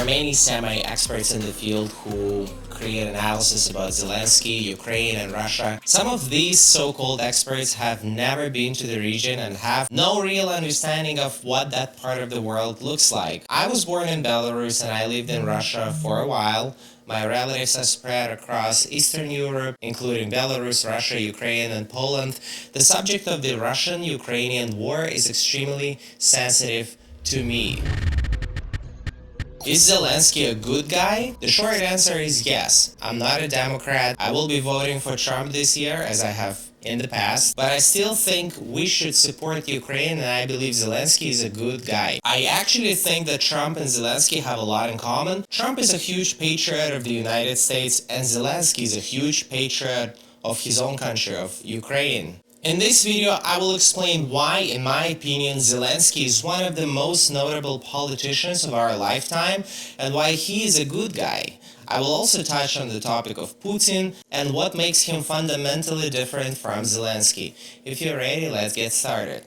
There are many semi-experts in the field who create analysis about Zelensky, Ukraine, and Russia. Some of these so-called experts have never been to the region and have no real understanding of what that part of the world looks like. I was born in Belarus and I lived in Russia for a while. My relatives are spread across Eastern Europe, including Belarus, Russia, Ukraine, and Poland. The subject of the Russian-Ukrainian war is extremely sensitive to me. Is Zelensky a good guy? The short answer is yes. I'm not a Democrat. I will be voting for Trump this year, as I have in the past, but I still think we should support Ukraine, and I believe Zelensky is a good guy. I actually think that Trump and Zelensky have a lot in common. Trump is a huge patriot of the United States, and Zelensky is a huge patriot of his own country, of Ukraine. In this video, I will explain why, in my opinion, Zelensky is one of the most notable politicians of our lifetime and why he is a good guy. I will also touch on the topic of Putin and what makes him fundamentally different from Zelensky. If you're ready, let's get started.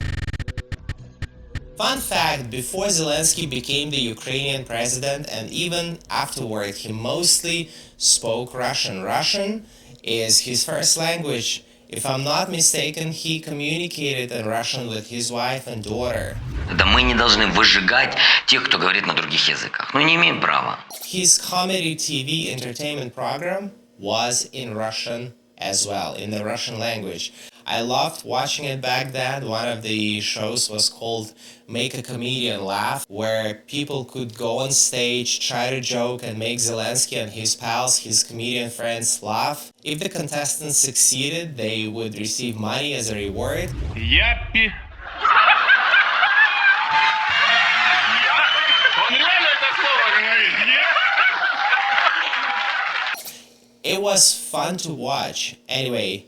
Fun fact, before Zelensky became the Ukrainian president and even afterward, he mostly spoke Russian. Russian is his first language. If I'm not mistaken, he communicated in Russian with his wife and daughter. Да мы не должны выжигать тех, кто говорит на других языках. Ну, не имеем права. His comedy TV entertainment program was in Russian as well, in the Russian language. I loved watching it back then. One of the shows was called Make a Comedian Laugh, where people could go on stage, try to joke, and make Zelensky and his pals, his comedian friends, laugh. If the contestants succeeded, they would receive money as a reward. Яппи. Он реально это слово говорит. It was fun to watch. Anyway,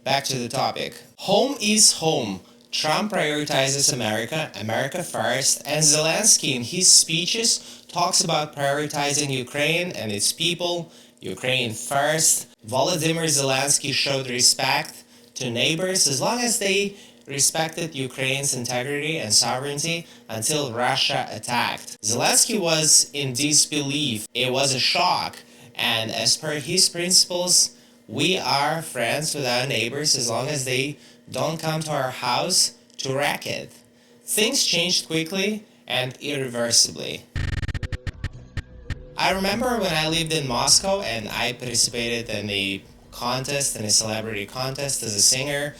back to the topic. Home is home. Trump prioritizes America, America first, and Zelensky in his speeches talks about prioritizing Ukraine and its people, Ukraine first. Volodymyr Zelensky showed respect to neighbors as long as they respected Ukraine's integrity and sovereignty until Russia attacked. Zelensky was in disbelief. It was a shock. And as per his principles, we are friends with our neighbors as long as they don't come to our house to wreck it. Things changed quickly and irreversibly. I remember when I lived in Moscow and I participated in a contest, in a celebrity contest as a singer,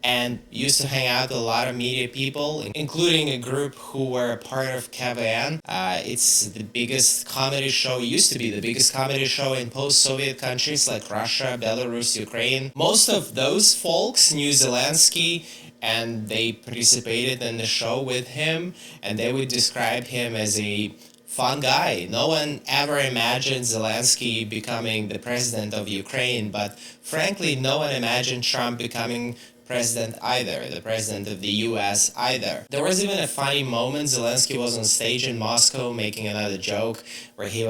and used to hang out with a lot of media people, including a group who were a part of KVN. It's the biggest comedy show, used to be the biggest comedy show in post-Soviet countries like Russia, Belarus, Ukraine. Most of those folks knew Zelensky and they participated in the show with him, and they would describe him as a fun guy. No one ever imagined Zelensky becoming the president of Ukraine, but frankly, no one imagined Trump becoming president either, the president of the US either. There was even a funny moment. Zelensky was on stage in Moscow making another joke where he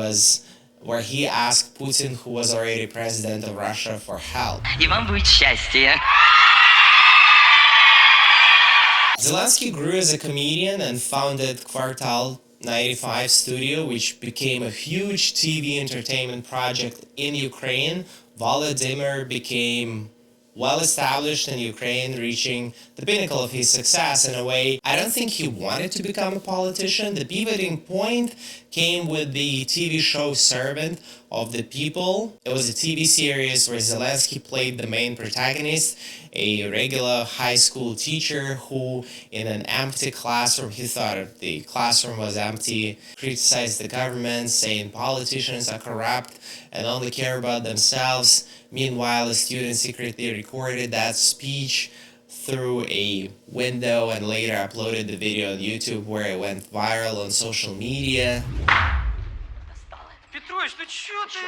asked Putin, who was already president of Russia, for help. И вам будет счастье. Zelensky grew as a comedian and founded Kvartal 95 Studio, which became a huge TV entertainment project in Ukraine. Volodymyr became well established in Ukraine, reaching the pinnacle of his success in a way. I don't think he wanted to become a politician. The pivoting point came with the TV show Servant of the People. It was a TV series where Zelensky played the main protagonist, a regular high school teacher who, in an empty classroom, he thought the classroom was empty, criticized the government, saying politicians are corrupt and only care about themselves. Meanwhile, a student secretly recorded that speech through a window and later uploaded the video on YouTube, where it went viral on social media. Петрович, ну чё ты?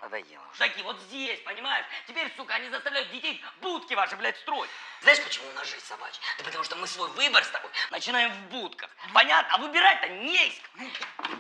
Надоело уже. Такие вот здесь, понимаешь? Теперь, сука, они заставляют детей будки ваши, блядь, строить. Знаешь, почему у нас жизнь собачья? Да потому что мы свой выбор с тобой. Начинаем в будках. Понятно? А выбирать-то не из кого.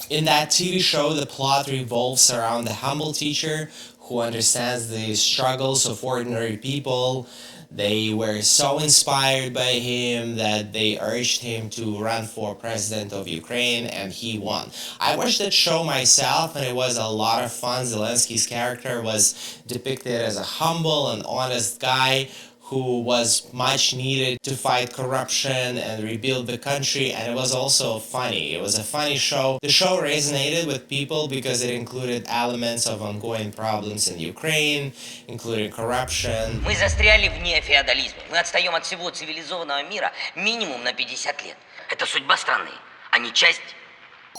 In that TV show, the plot revolves around the humble teacher who understands the struggles of ordinary people. They were so inspired by him that they urged him to run for president of Ukraine, and he won. I watched that show myself, and it was a lot of fun. Zelensky's character was depicted as a humble and honest guy who was much needed to fight corruption and rebuild the country, and it was also funny. It was a funny show. The show resonated with people because it included elements of ongoing problems in Ukraine, including corruption. Мы застряли в неофеодализме. Мы отстаем от всего цивилизованного мира минимум на 50 лет. Это судьба страны, а не часть.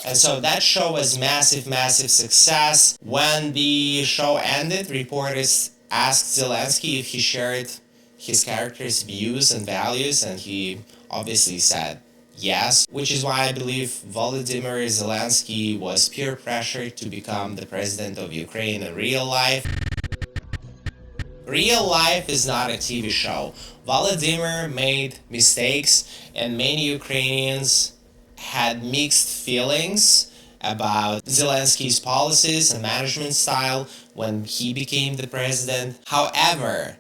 And so that show was massive success. When the show ended, reporters asked Zelensky if he shared his character's views and values, and he obviously said yes, which is why I believe Volodymyr Zelensky was peer pressured to become the president of Ukraine in real life. Real life is not a TV show. Volodymyr made mistakes, and many Ukrainians had mixed feelings about Zelensky's policies and management style when he became the president. However,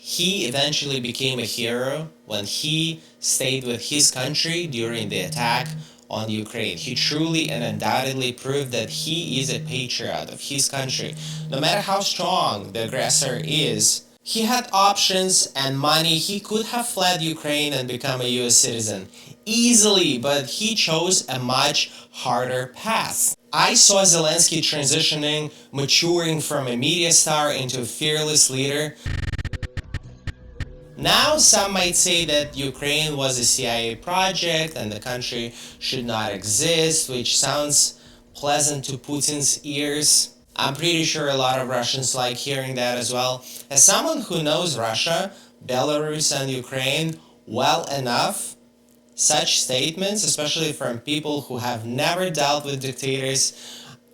he eventually became a hero when he stayed with his country during the attack on Ukraine. He truly and undoubtedly proved that he is a patriot of his country. No matter how strong the aggressor is, he had options and money. He could have fled Ukraine and become a US citizen easily, but he chose a much harder path. I saw Zelensky transitioning, maturing from a media star into a fearless leader. Now, some might say that Ukraine was a CIA project and the country should not exist, which sounds pleasant to Putin's ears. I'm pretty sure a lot of Russians like hearing that as well. As someone who knows Russia, Belarus, and Ukraine well enough, such statements, especially from people who have never dealt with dictators,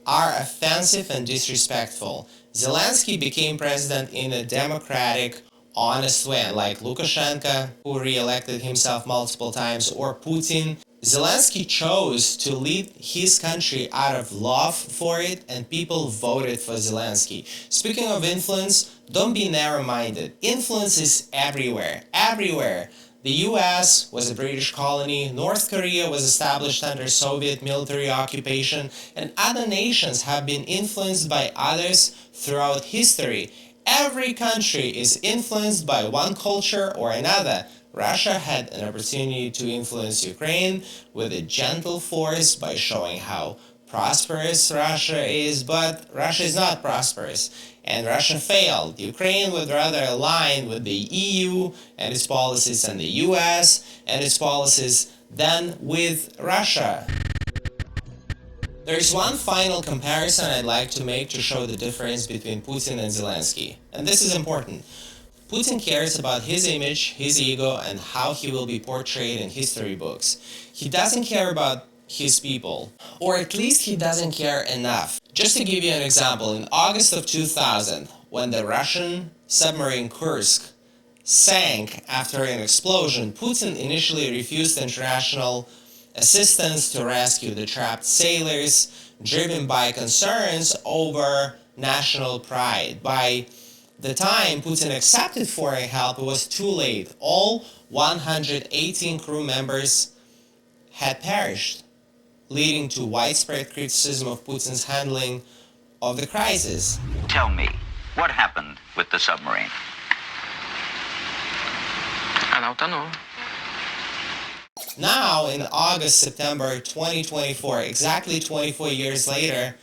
are offensive and disrespectful. Zelensky became president in a democratic, honest way, like Lukashenko, who re-elected himself multiple times, or Putin. Zelensky chose to lead his country out of love for it, and people voted for Zelensky. Speaking of influence, don't be narrow-minded. Influence is everywhere, everywhere. The US was a British colony, North Korea was established under Soviet military occupation, and other nations have been influenced by others throughout history. Every country is influenced by one culture or another. Russia had an opportunity to influence Ukraine with a gentle force by showing how prosperous Russia is, but Russia is not prosperous, and Russia failed. Ukraine would rather align with the EU and its policies and the US and its policies than with Russia. There's one final comparison I'd like to make to show the difference between Putin and Zelensky, and this is important. Putin cares about his image, his ego, and how he will be portrayed in history books. He doesn't care about his people, or at least he doesn't care enough. Just to give you an example, in August of 2000, when the Russian submarine Kursk sank after an explosion, Putin initially refused international assistance to rescue the trapped sailors, driven by concerns over national pride. By the time Putin accepted foreign help, it was too late. All 118 crew members had perished, leading to widespread criticism of Putin's handling of the crisis. Tell me, what happened with the submarine? Она утонула. Now, in August, September 2024, exactly 24 years later,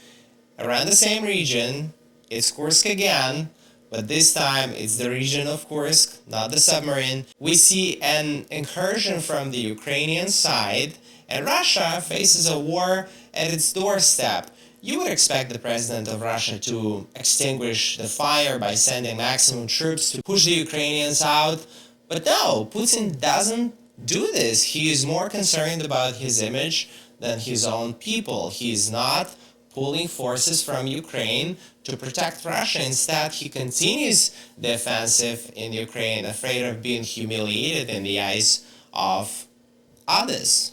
around the same region, it's Kursk again, but this time it's the region of Kursk, not the submarine. We see an incursion from the Ukrainian side, and Russia faces a war at its doorstep. You would expect the president of Russia to extinguish the fire by sending maximum troops to push the Ukrainians out, but no, Putin doesn't do this. He is more concerned about his image than his own people. He is not pulling forces from Ukraine to protect Russia. Instead, he continues the offensive in Ukraine, afraid of being humiliated in the eyes of others.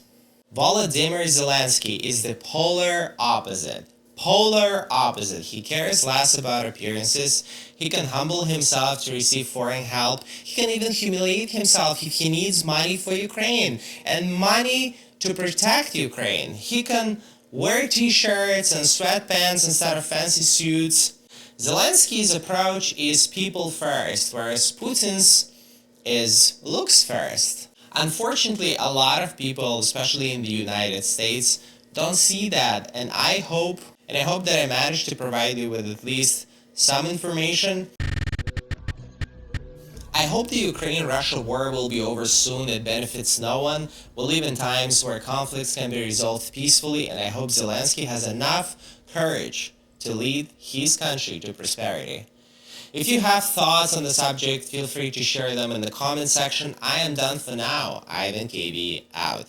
Volodymyr Zelensky is the polar opposite. Polar opposite. He cares less about appearances. He can humble himself to receive foreign help. He can even humiliate himself if he needs money for Ukraine and money to protect Ukraine. He can wear t-shirts and sweatpants instead of fancy suits. Zelensky's approach is people first, whereas Putin's is looks first. Unfortunately, a lot of people, especially in the United States, don't see that, and I hope that I managed to provide you with at least some information. I hope the Ukraine-Russia war will be over soon. It benefits no one. We live in times where conflicts can be resolved peacefully, and I hope Zelensky has enough courage to lead his country to prosperity. If you have thoughts on the subject, feel free to share them in the comment section. I am done for now. Ivan KB out.